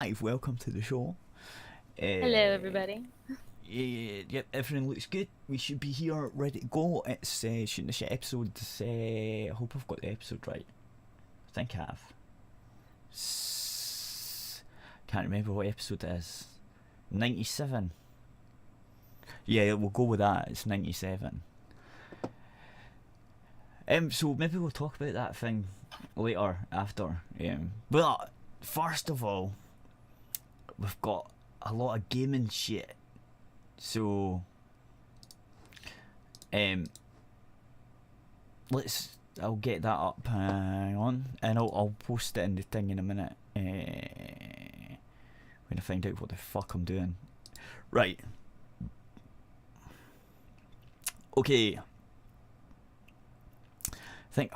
live. Welcome to the show. Hello, everybody. Yep, everything looks good. We should be here ready to go. It's shooting the shit episode. I hope I've got the episode right. I think I have. Can't remember what episode it is. 97. Yeah, we'll go with that. It's 97. So maybe we'll talk about that thing later, after. But first of all, we've got a lot of gaming shit. So, I'll get that up, hang on, and I'll post it in the thing in a minute, when I find out what the fuck I'm doing. Right. Okay. I think,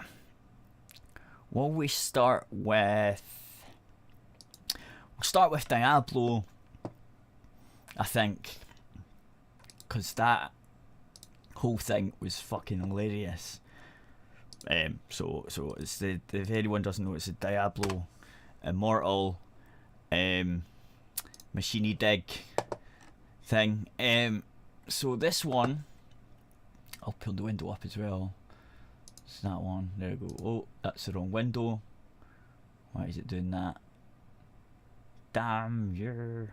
we'll start with Diablo, I think. Because that whole thing was fucking hilarious. So it's if anyone doesn't know, it's a Diablo Immortal machine dig thing. So this one, I'll pull the window up as well. It's that one. There we go. Oh, that's the wrong window. Why is it doing that? Damn you.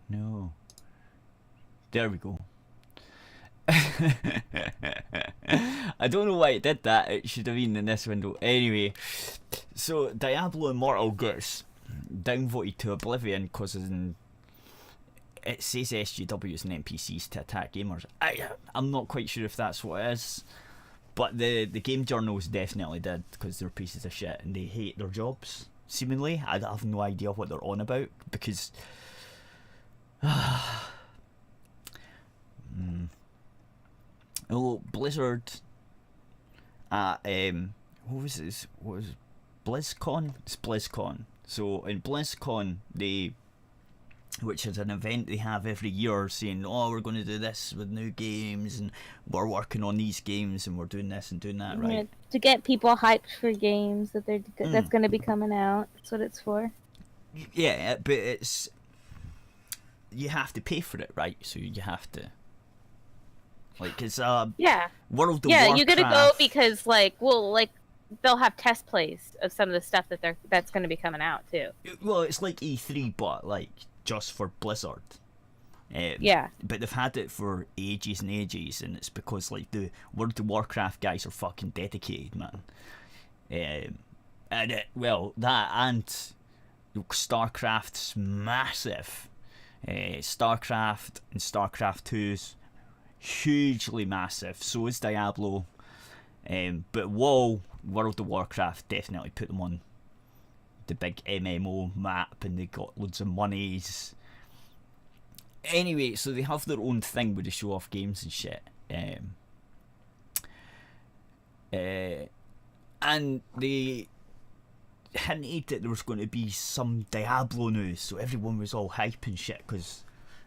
No. There we go. I don't know why it did that. It should have been in this window. Anyway, so Diablo Immortal gets downvoted to oblivion because it says SJWs and NPCs to attack gamers. I'm not quite sure if that's what it is, but the game journals definitely did, because they're pieces of shit and they hate their jobs, seemingly. I have no idea what they're on about, because Oh, Blizzard at what was BlizzCon? It's BlizzCon. So in BlizzCon, which is an event they have every year, saying, oh, we're going to do this with new games, and we're working on these games, and we're doing this and doing that, right? Yeah, to get people hyped for games that's going to be coming out. That's what it's for. Yeah, but you have to pay for it, right? So you have to, like, it's World of Warcraft. Yeah, you gotta go because they'll have test plays of some of the stuff that's going to be coming out too. Well, it's like E3, but like just for Blizzard. Yeah. But they've had it for ages and ages, and it's because like the World of Warcraft guys are fucking dedicated, man. That and StarCraft's massive. StarCraft and StarCraft 2's hugely massive. So is Diablo. But WoW, World of Warcraft, definitely put them on the big MMO map, and they got loads of monies. Anyway, so they have their own thing where they show off games and shit. And they hinted that there was going to be some Diablo news, so everyone was all hype and shit, because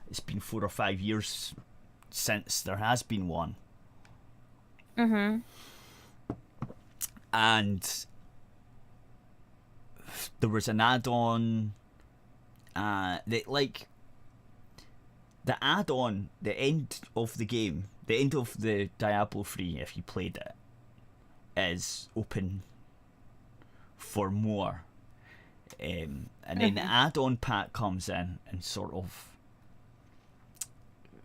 it's been 4 or 5 years since there has been one. Mm-hmm. And there was an add-on, the add-on, the end of the game, the end of the Diablo 3, if you played it, is open for more. And then the add-on pack comes in and sort of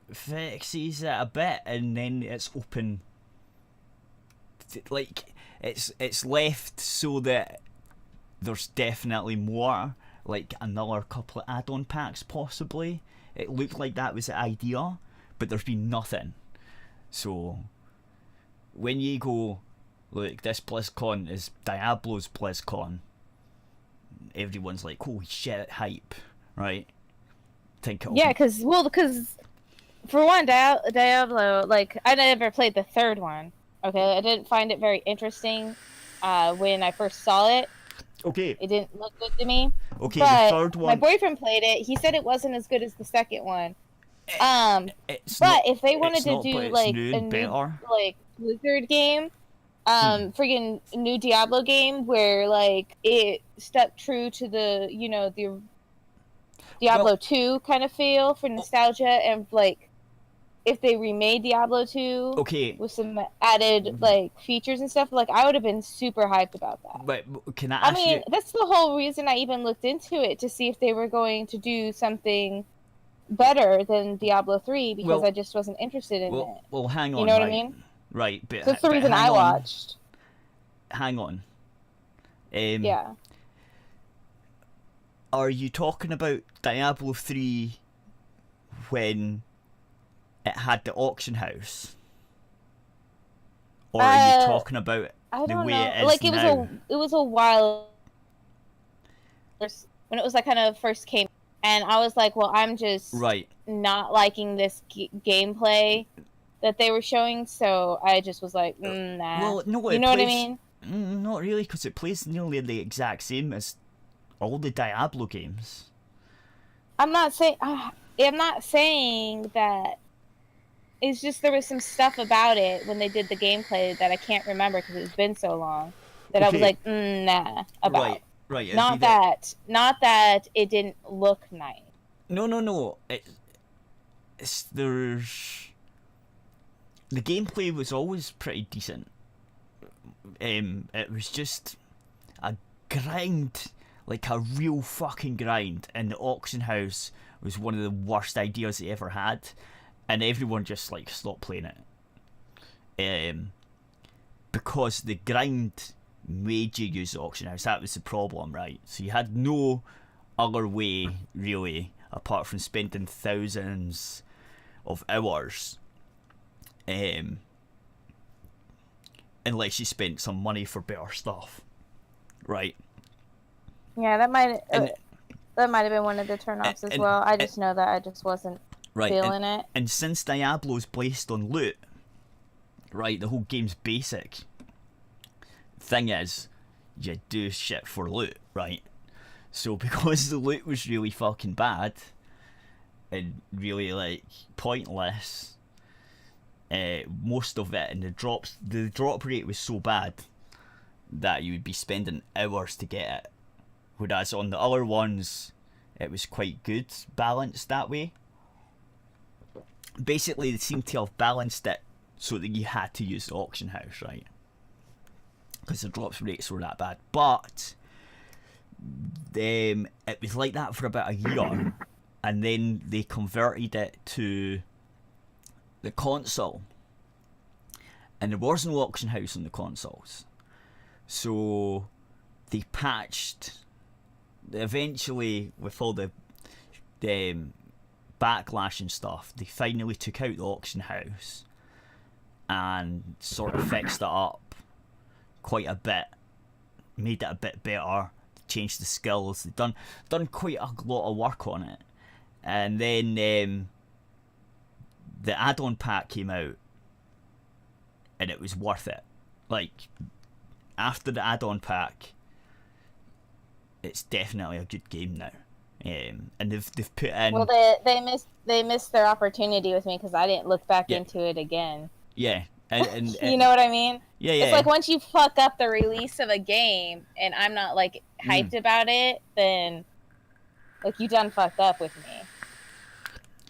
fixes it a bit, and then it's open. Like, it's left so that there's definitely more, like another couple of add-on packs possibly. It looked like that was the idea, but there's been nothing. So when you go, look, this BlizzCon is Diablo's BlizzCon, everyone's like, holy shit, hype, right? Yeah, because for one, Diablo, like, I never played the third one. Okay, I didn't find it very interesting when I first saw it. Okay. It didn't look good to me. Okay, but the third one. My boyfriend played it. He said it wasn't as good as the second one. If they wanted to do like a new like Blizzard game, friggin' new Diablo game where like it stuck true to the the Diablo 2 kind of feel for nostalgia, and like if they remade Diablo 2 with some added like features and stuff, like I would have been super hyped about that. But can I ask you? That's the whole reason I even looked into it, to see if they were going to do something better than Diablo 3, because I just wasn't interested in it. Well, hang on. You know what I mean? Right, but so that's the reason I watched. Hang on. Yeah. Are you talking about Diablo 3 when it had the auction house? Or are you talking about the way it is like now? It was a while when it was like kind of first came, and I was like, well, I'm just not liking this gameplay that they were showing, so I just was like, nah. Well, no, you know what I mean? Not really, because it plays nearly the exact same as all the Diablo games. I'm not saying that. It's just there was some stuff about it when they did the gameplay that I can't remember because it's been so long that I was like, nah, about. Right. Not that it didn't look nice. No. The gameplay was always pretty decent. It was just a grind, like a real fucking grind, and the auction house was one of the worst ideas they ever had, and everyone just like stopped playing it. Because the grind made you use the auction house. That was the problem, right? So you had no other way really, apart from spending thousands of hours, unless you spent some money for better stuff, right? Yeah, that might have been one of the turnoffs as well. I just know that I just wasn't feeling it. And since Diablo's based on loot, right, the whole game's basic thing is you do shit for loot, right? So because the loot was really fucking bad and really like pointless, most of it, and the drop rate was so bad that you would be spending hours to get it, whereas on the other ones it was quite good, balanced that way. Basically they seem to have balanced it so that you had to use the auction house, right? Because the drop rates were that bad. But it was like that for about a year, and then they converted it to the console, and there was no auction house on the consoles, so they patched. Eventually, with all the backlash and stuff, they finally took out the auction house and sort of fixed it up quite a bit, made it a bit better, changed the skills. They've done quite a lot of work on it, and then the add-on pack came out, and it was worth it. Like, after the add-on pack, it's definitely a good game now. And they've put in. Well, they missed their opportunity with me because I didn't look back into it again. Yeah, and you know what I mean? Yeah. It's like once you fuck up the release of a game, and I'm not like hyped about it, then like you done fucked up with me.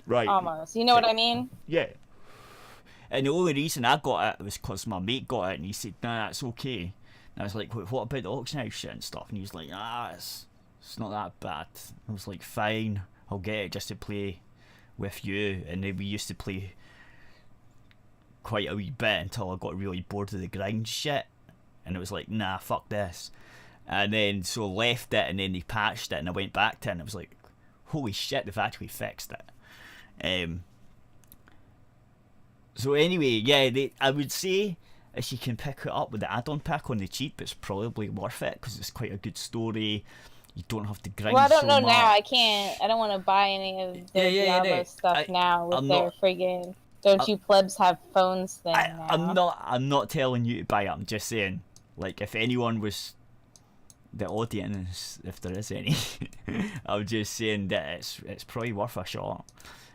Right. Almost. You know what I mean? Yeah. And the only reason I got it was because my mate got it, and he said, "Nah, that's okay." And I was like, "What about the auction house shit and stuff?" And he was like, it's not that bad. I was like, "Fine, I'll get it just to play with you." And then we used to play quite a wee bit until I got really bored of the grind shit, and it was like, "Nah, fuck this." And then so left it, and then they patched it, and I went back to it, and I was like, "Holy shit, they've actually fixed it." So anyway, yeah, I would say if you can pick it up with the add-on pack on the cheap, it's probably worth it because it's quite a good story. You don't have to grind. Well, I don't know much. now. I can't. I don't want to buy any of the Diablo stuff now with their friggin'. Don't you plebs have phones thing now? I'm not telling you to buy it. I'm just saying, like, if anyone was the audience, if there is any, I'm just saying that it's probably worth a shot.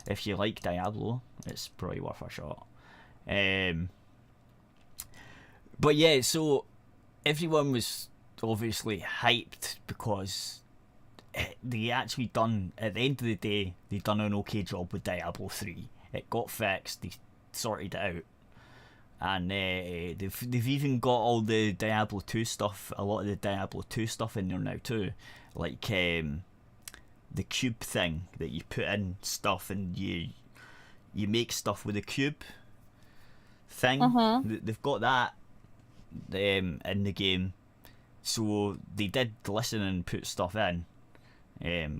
If you like Diablo, it's probably worth a shot. But yeah, so everyone was obviously hyped because they actually done, at the end of the day, they done an okay job with Diablo 3. It got fixed, they sorted it out. And they've even got all the Diablo 2 stuff, a lot of the Diablo 2 stuff in there now too. Like the cube thing that you put in stuff and you make stuff with a cube thing. They've got that in the game. So they did listen and put stuff in.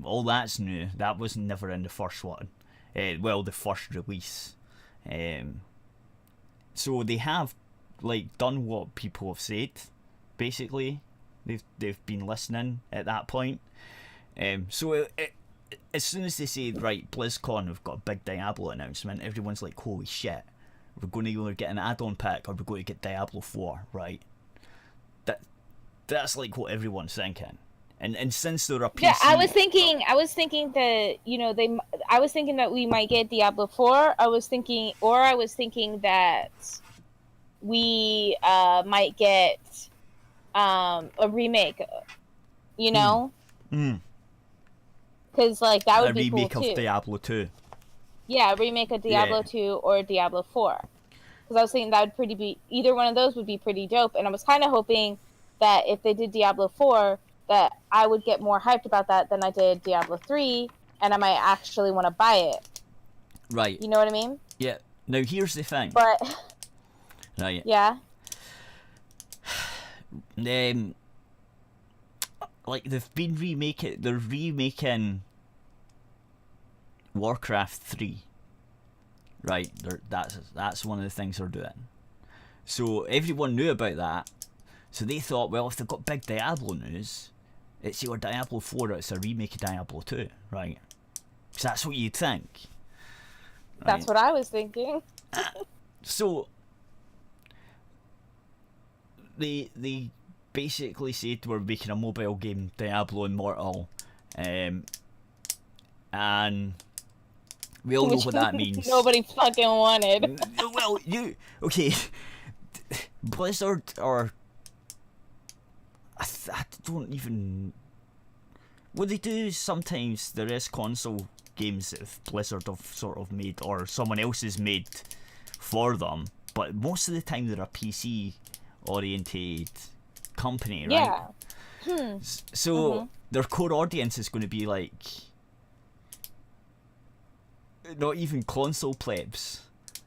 All that's new. That was never in the first one. The first release. So they have done what people have said. Basically, they've been listening at that point. So as soon as they say, right, BlizzCon, we've got a big Diablo announcement, everyone's like, holy shit, we're going to either get an add-on pack or we're going to get Diablo 4, right? That's like what everyone's thinking. And since they're a PC... Yeah, I was thinking that, I was thinking that we might get Diablo 4. I was thinking that we might get a remake, Because, that would be cool, too. A remake of Diablo 2. Yeah, a remake of Diablo 2 or Diablo 4. Because I was thinking that would either one of those would be pretty dope. And I was kind of hoping that if they did Diablo 4... that I would get more hyped about that than I did Diablo 3, and I might actually want to buy it. Right. You know what I mean? Yeah. Now, here's the thing. But... Right. Yeah? They're remaking Warcraft 3. Right? That's one of the things they're doing. So, everyone knew about that. So they thought, well, if they've got big Diablo news, it's either Diablo 4 or it's a remake of Diablo 2, right? Because that's what you'd think. Right? That's what I was thinking. So they basically said we're making a mobile game, Diablo Immortal, and we all know what that means. Nobody fucking wanted. Well, Blizzard or... I don't even... What they do is sometimes there is console games that Blizzard have sort of made or someone else has made for them, but most of the time they're a PC oriented company, right? Yeah. So their core audience is going to be like not even console plebs.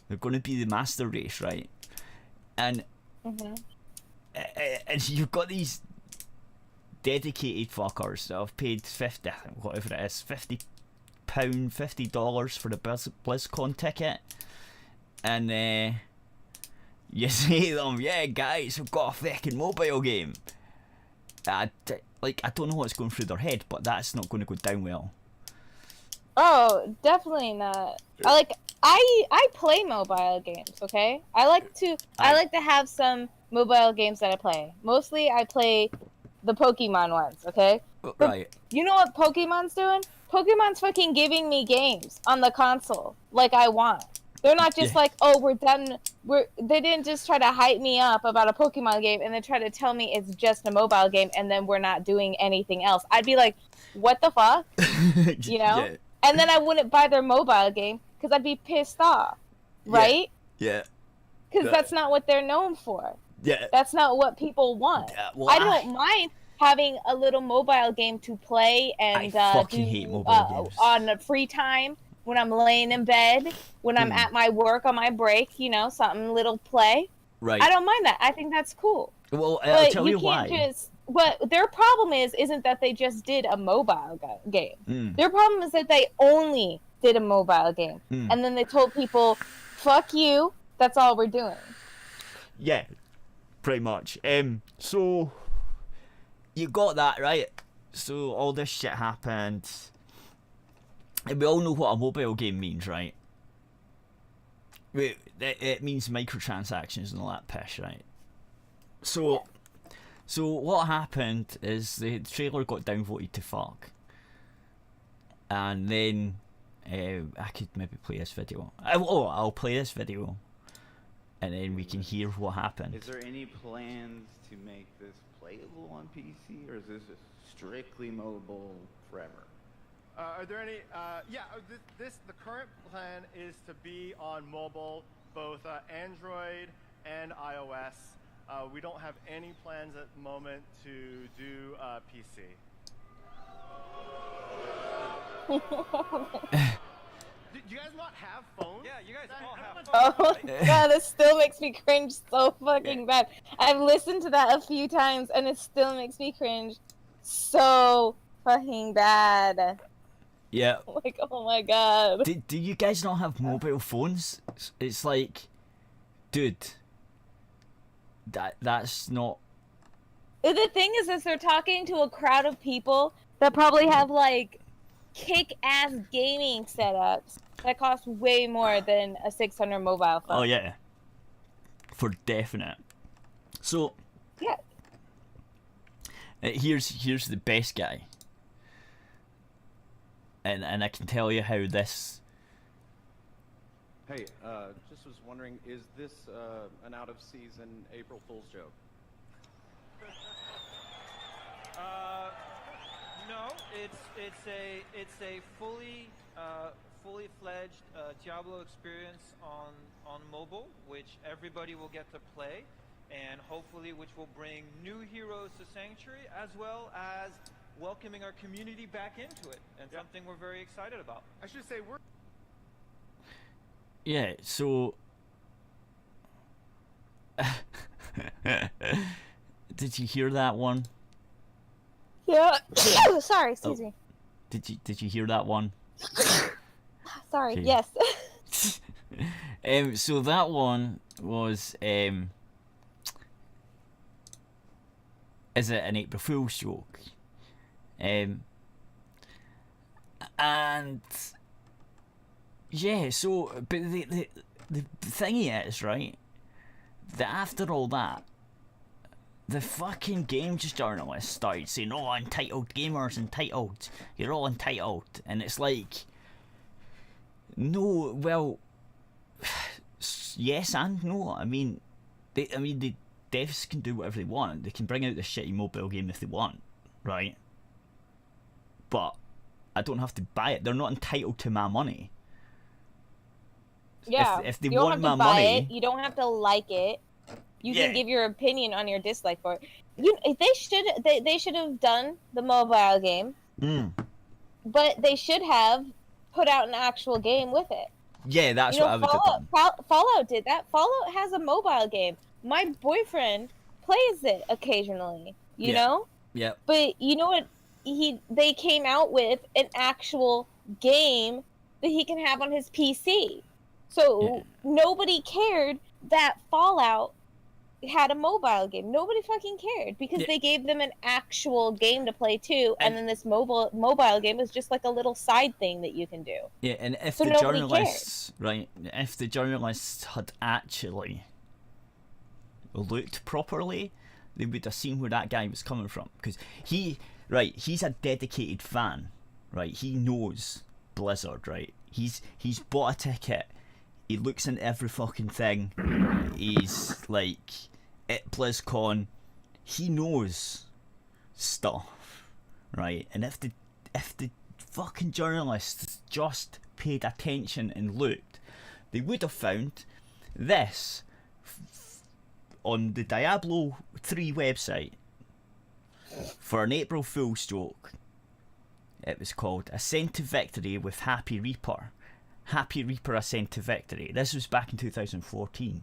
They're going to be the master race, right? And and you've got these dedicated fuckers that have paid $50 for the BlizzCon ticket, and you say to them, yeah guys, we've got a fucking mobile game. I don't know what's going through their head, but that's not going to go down well. Oh, definitely not. I play mobile games, okay? I like to have some mobile games that I play. Mostly I play the Pokemon ones, okay? Right. You know what Pokemon's doing? Pokemon's fucking giving me games on the console like I want. They're not just like, oh, we're done. They didn't just try to hype me up about a Pokemon game and then try to tell me it's just a mobile game and then we're not doing anything else. I'd be like, what the fuck? You know? Yeah. And then I wouldn't buy their mobile game because I'd be pissed off, right? Yeah. Because that's not what they're known for. Yeah. That's not what people want. Well, I don't mind having a little mobile game to play and I fucking hate mobile games. On a free time when I'm laying in bed, when I'm at my work on my break, something little play. Right. I don't mind that. I think that's cool. Well, I'll tell you why. But their problem isn't that they just did a mobile game. Their problem is that they only did a mobile game. And then they told people, fuck you, that's all we're doing. Yeah, pretty much. So, you got that, right? So, all this shit happened. And we all know what a mobile game means, right? It means microtransactions and all that pish, right? So what happened is the trailer got downvoted to fuck. And then I could maybe play this video. I'll play this video. and then we can hear what happened. Is there any plans to make this playable on PC, or is this strictly mobile forever? Are there any? The current plan is to be on mobile, both Android and iOS. We don't have any plans at the moment to do PC. Do you guys not have phones? Yeah, you guys all have phones. Oh right? god, this still makes me cringe so fucking bad. I've listened to that a few times and it still makes me cringe so fucking bad. Yeah. Like, oh my god. Do you guys not have mobile phones? It's like, dude, that's not. The thing is they're talking to a crowd of people that probably have like kick-ass gaming setups that cost way more than a $600 mobile phone. Oh yeah, for definite. So yeah, here's the best guy, and I can tell you how this. Hey, just was wondering, is this an out-of-season April Fool's joke? No, it's a fully fledged Diablo experience on mobile, which everybody will get to play, and hopefully which will bring new heroes to Sanctuary, as well as welcoming our community back into it, and something we're very excited about. I should say we're. Yeah. So. Did you hear that one? yeah. Sorry, excuse me. Did you hear that one? Sorry. Okay. Yes. So that one was is it an April Fool's joke? And yeah, so but the thing is, right, that after all that, the fucking games journalists started saying, "Oh, entitled gamers, entitled. You're all entitled," and it's like, no, well, yes and no. I mean, the devs can do whatever they want. They can bring out the shitty mobile game if they want, right? But I don't have to buy it. They're not entitled to my money. Yeah. If they you don't want have to my buy money, it. You don't have to like it. You Yeah. can give your opinion on your dislike for it. They should have done the mobile game, but they should have put out an actual game with it. yeah, that's what I would have done. Fallout did that. Fallout has a mobile game. My boyfriend plays it occasionally. You Yeah. know, Yeah, but you know what? They came out with an actual game that he can have on his PC. So nobody cared that Fallout had a mobile game. Nobody fucking cared because they gave them an actual game to play too, and then this mobile game is just like a little side thing that you can do. yeah, and if So the nobody journalists, right, if the journalists had actually looked properly, they would have seen where that guy was coming from, because he's a dedicated fan, right? He knows Blizzard, right? He's bought a ticket. He looks into every fucking thing. He's like at BlizzCon. He knows stuff, right? And if the fucking journalists just paid attention and looked, they would have found this on the Diablo 3 website for an April Fool's joke. It was called Ascent to Victory with Happy Reaper. Happy Reaper Ascent to Victory. This was back in 2014.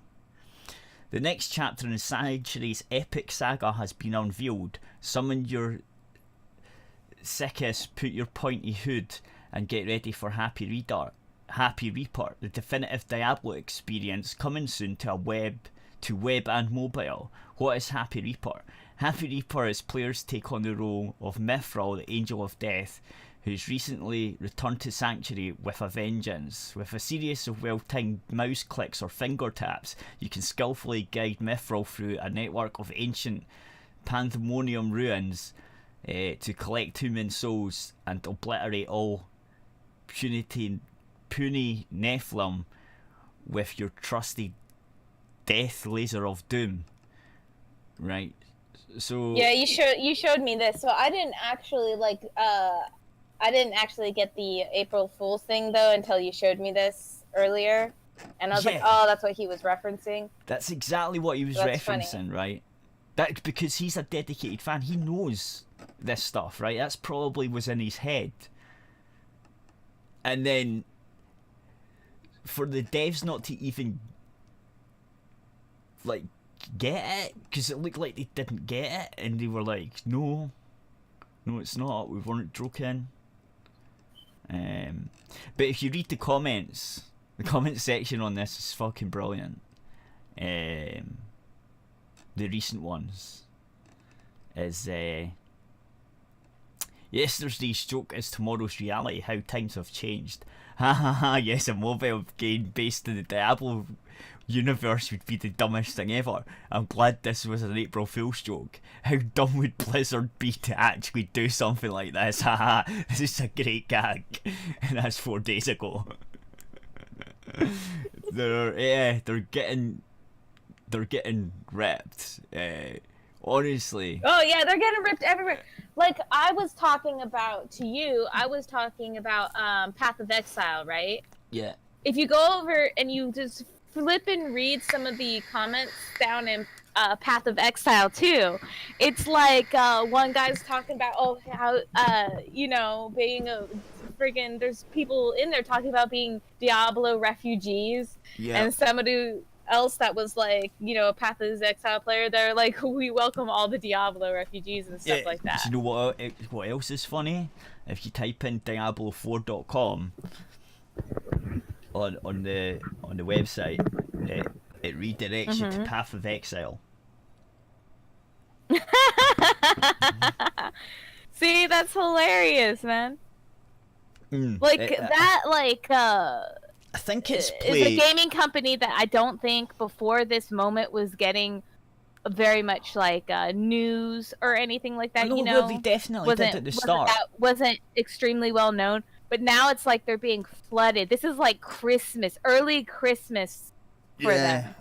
The next chapter in Sanctuary's epic saga has been unveiled. Summon your sickest, put your pointy hood, and get ready for Happy Reaper, the definitive Diablo experience coming soon to web and mobile. What is Happy Reaper? Happy Reaper is players take on the role of Mithril, the Angel of Death, who's recently returned to Sanctuary with a vengeance. With a series of well-timed mouse clicks or finger taps, you can skillfully guide Mithril through a network of ancient Pandemonium ruins to collect human souls and obliterate all puny Nephilim with your trusty death laser of doom, right? So Yeah, you showed me this. So I didn't actually get the April Fool's thing though until you showed me this earlier, and I was like, oh, that's what he was referencing. That's exactly what he was That's referencing, funny. right? That because he's a dedicated fan, he knows this stuff, right? That's probably was in his head. And then for the devs not to even like get it, because it looked like they didn't get it, and they were like, no, it's not, we weren't joking. But if you read the comments, the comment section on this is fucking brilliant. The recent ones is yesterday's joke is tomorrow's reality, how times have changed. Ha ha ha, yes, a mobile game based in the Diablo universe would be the dumbest thing ever. I'm glad this was an April Fool's joke. How dumb would Blizzard be to actually do something like this? Haha, this is a great gag. And that's 4 days ago. They're getting ripped. Honestly. Oh yeah, they're getting ripped everywhere. Like I was talking about Path of Exile, right? Yeah. If you go over and you just flip and read some of the comments down in Path of Exile too, it's like one guy's talking about how being a friggin' there's people in there talking about being Diablo refugees, and somebody else that was like, a Path of Exile player, they're like, we welcome all the Diablo refugees and stuff like that. Do you know what else is funny? If you type in Diablo4.com on the website, it redirects you to Path of Exile. See, that's hilarious, man. I think it's a gaming company that I don't think before this moment was getting very much like news or anything like that. Well, they definitely did at the start. Wasn't extremely well known, but now it's like they're being flooded. This is like Christmas, early Christmas for them.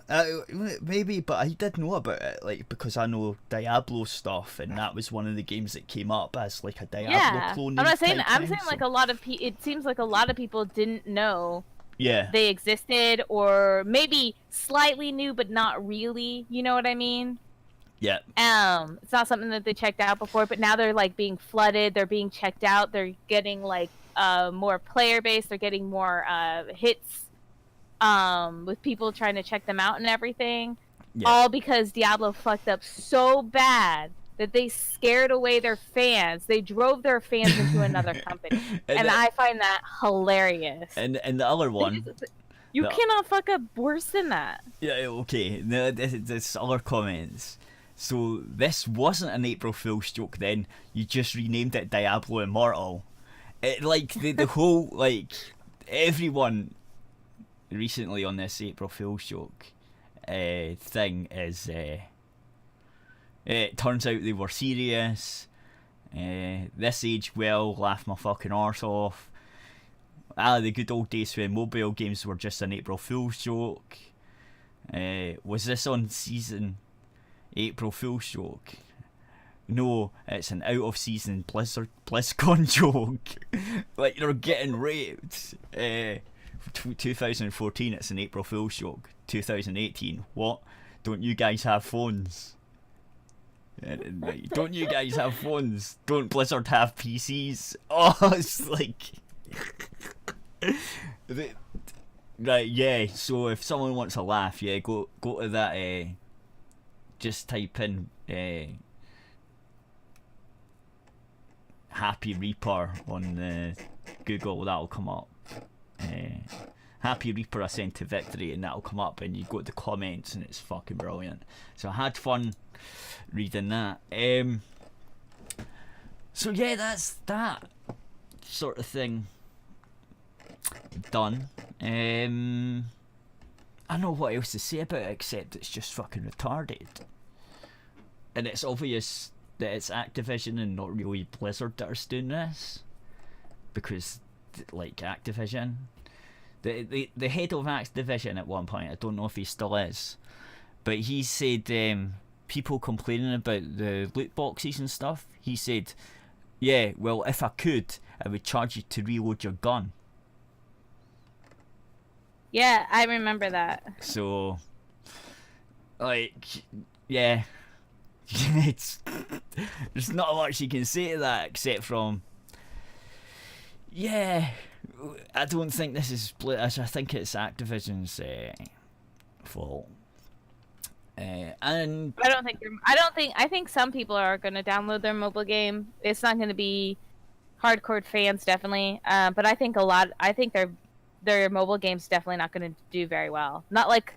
Maybe, but I did know about it, like because I know Diablo stuff, and that was one of the games that came up as like a Diablo clone. I'm not saying that. I'm saying like a lot of it seems like a lot of people didn't know. Yeah. They existed, or maybe slightly knew, but not really. You know what I mean? Yeah. It's not something that they checked out before, but now they're like being flooded. They're being checked out. They're getting like more player base. They're getting more hits with people trying to check them out and everything. Yeah. All because Diablo fucked up so bad that they scared away their fans. They drove their fans into another company. and I find that hilarious. And the other one... You cannot fuck up worse than that. Yeah, okay. No, this other comments. So this wasn't an April Fool's joke then. You just renamed it Diablo Immortal. The whole, everyone recently on this April Fool's joke thing is... it turns out they were serious. This aged well, laugh my fucking arse off. The good old days when mobile games were just an April Fool's joke. Was this on season April Fool's joke? No, it's an out of season BlizzCon joke. Like they're getting raped. 2014 it's an April Fool's joke. 2018, what? Don't you guys have phones? Don't you guys have phones? Don't Blizzard have PCs? Oh, it's like... Right, yeah, so if someone wants a laugh, yeah, go to that, just type in Happy Reaper on Google, that'll come up. Happy Reaper Ascent to Victory, and that'll come up, and you go to the comments, and it's fucking brilliant. So I had fun reading that. So yeah, that's that sort of thing done. I don't know what else to say about it except it's just fucking retarded. And it's obvious that it's Activision and not really Blizzard that are doing this. Because, like, Activision... The head of Activision at one point, I don't know if he still is, but he said people complaining about the loot boxes and stuff. He said, yeah, well, if I could, I would charge you to reload your gun. Yeah, I remember that. So, like, yeah, it's there's not much you can say to that except from, yeah, I don't think this is I think it's Activision's fault. And I think some people are going to download their mobile game. It's not going to be hardcore fans, definitely. But I think their mobile games definitely not going to do very well. Not like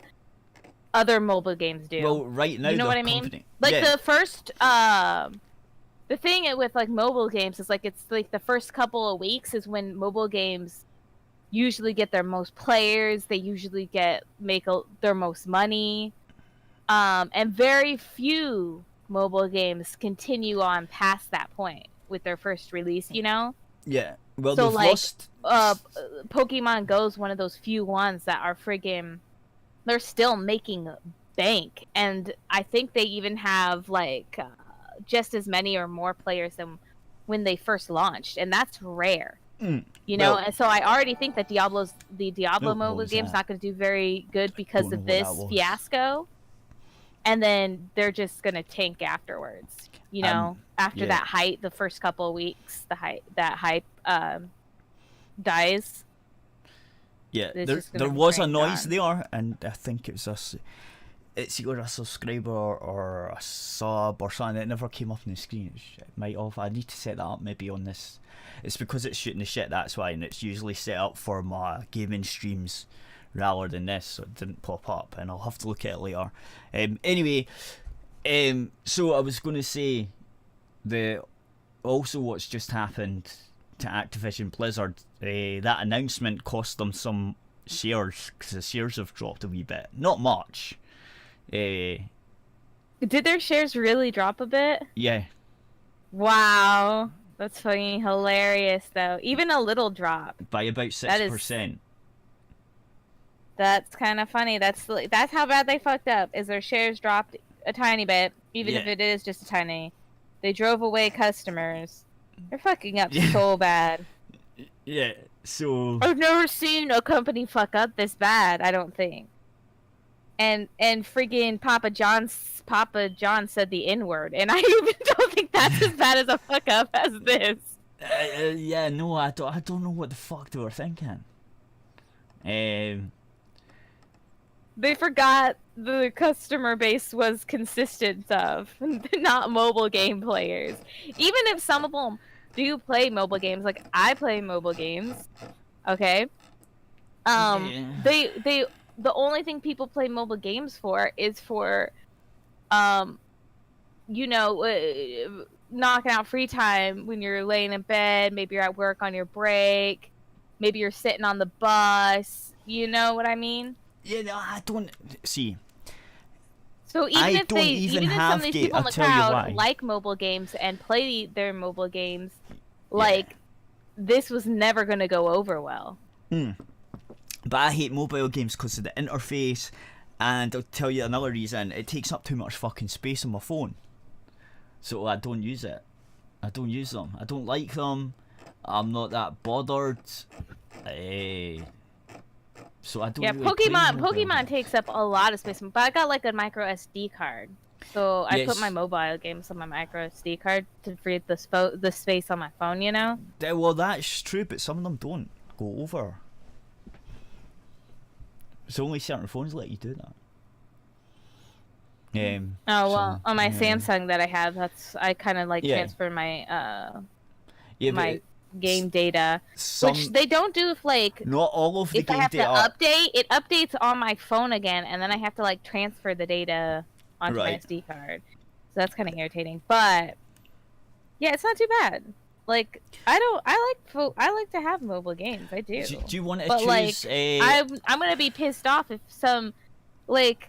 other mobile games do. Well, right now, you know what I mean? Like the first, the thing with like mobile games is like it's like the first couple of weeks is when mobile games usually get their most players. They usually make their most money. And very few mobile games continue on past that point with their first release, you know? Yeah. Well, so they've like, lost... Pokemon Go is one of those few ones that are friggin'... They're still making bank. And I think they even have, like, just as many or more players than when they first launched. And that's rare. You know? And so I already think that the Diablo mobile game's not going to do very good because of this fiasco. And then they're just gonna tank afterwards, you know. After that hype, the first couple of weeks, that hype dies. Yeah, there was a noise there, and I think it's either a subscriber or a sub or something that never came up on the screen. It might have. I need to set that up maybe on this. It's because it's shooting the shit. That's why, and it's usually set up for my gaming streams rather than this, so it didn't pop up, and I'll have to look at it later. Anyway, so I was going to say what's just happened to Activision Blizzard, that announcement cost them some shares, because the shares have dropped a wee bit. Not much. Did their shares really drop a bit? Yeah. Wow. That's fucking hilarious, though. Even a little drop. By about 6%. That's kind of funny. That's how bad they fucked up. Is their shares dropped a tiny bit, even if it is just a tiny. They drove away customers. They're fucking up so bad. Yeah. So I've never seen a company fuck up this bad. I don't think. And friggin' Papa John said the N-word, and I even don't think that's as bad as a fuck up as this. Yeah. No, I don't know what the fuck they were thinking. They forgot the customer base was consistent of, not mobile game players. Even if some of them do play mobile games, like I play mobile games, okay? The only thing people play mobile games for is for, knocking out free time when you're laying in bed, maybe you're at work on your break, maybe you're sitting on the bus, you know what I mean? Yeah, no, I don't see. So even if some of these people in the crowd like mobile games and play their mobile games, like this was never going to go over well. But I hate mobile games because of the interface, and I'll tell you another reason: it takes up too much fucking space on my phone. So I don't use it. I don't use them. I don't like them. I'm not that bothered. So I don't. Yeah, really Pokemon takes up a lot of space, but I got like a micro SD card, so I put my mobile games on my micro SD card to free up the space on my phone. You know. Well, that's true, but some of them don't go over. It's only certain phones let you do that. On my Samsung that I have, I kind of like transfer my my game data, which they don't do if like not all of the if game I have data to update, it updates on my phone again, and then I have to like transfer the data onto my SD card. So that's kind of irritating, but yeah, it's not too bad. Like I like to have mobile games. I do. Do you want to choose I'm gonna be pissed off if some like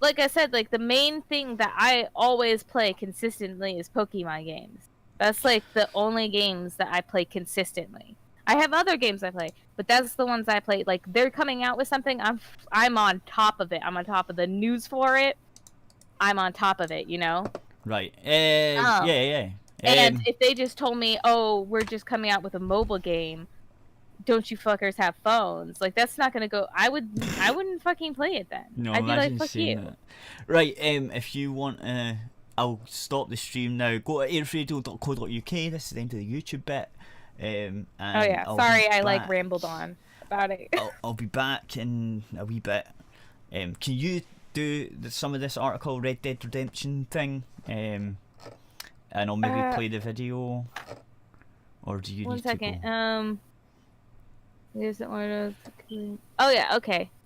I said, like the main thing that I always play consistently is Pokemon games. That's like the only games that I play consistently. I have other games I play, but that's the ones I play. Like, they're coming out with something, I'm on top of it. I'm on top of the news for it. I'm on top of it, you know? Right. Yeah. And if they just told me, oh, we're just coming out with a mobile game, don't you fuckers have phones? Like, that's not gonna go. I wouldn't fucking play it then. No, I'd be like, imagine fuck saying you. that. Right, if you want, I'll stop the stream now. Go to aerithradio.co.uk. This is the end of the YouTube bit. And Oh yeah, I'll sorry, be I back. rambled on about it. I'll be back in a wee bit. Can you do some of this article, Red Dead Redemption thing? And I'll maybe play the video. Or do you One need second. to go? There's the order. Oh yeah, okay.